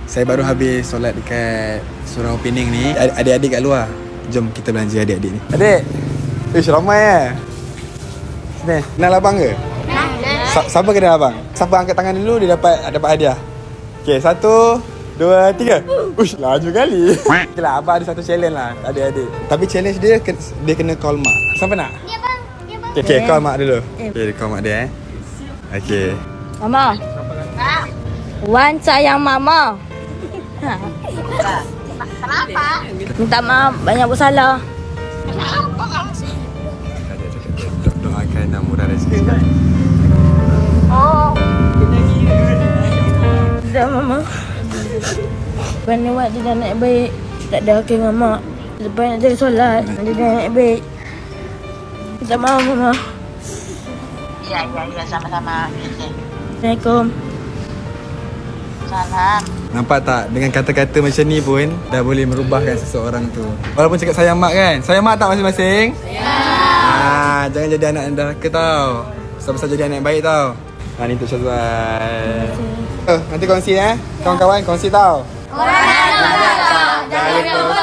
Saya baru habis solat dekat Surau Pening ni. Adik-adik kat luar. Jom kita belanja adik-adik ni. Adik! Ish, ramai Sini, kenal abang ke? Siapa kenal abang? Siapa angkat tangan dulu, dia dapat hadiah. Okay, 1, 2, 3. Ush, laju kali. Okay lah, abang ada satu challenge lah adik-adik. Tapi challenge dia kena call mak. Siapa nak? Ya bang. Okay, call mak dulu. Okay, call mak dia Okay. Mama. Wan sayang Mama. Kenapa? Minta maaf banyak bersalah. Doakan dan murah rezeki sekali. Oh. Dah Mama. Lepas ni Wak dia dah naik baik. Tak ada okey dengan Mak. Lepas nak jadi solat, dia dah naik baik. Minta maaf Mama. Ya, sama-sama. Assalamualaikum. Salam. Nampak tak? Dengan kata-kata macam ni pun dah boleh merubahkan seseorang tu. Walaupun cakap sayang mak kan? Sayang mak tak masing-masing? Sayang. Jangan jadi anak yang neraka tau. Sebab jadi anak yang baik tau. Ni untuk Syazwan. Nanti kongsi kawan-kawan kongsi tau. Jangan lupa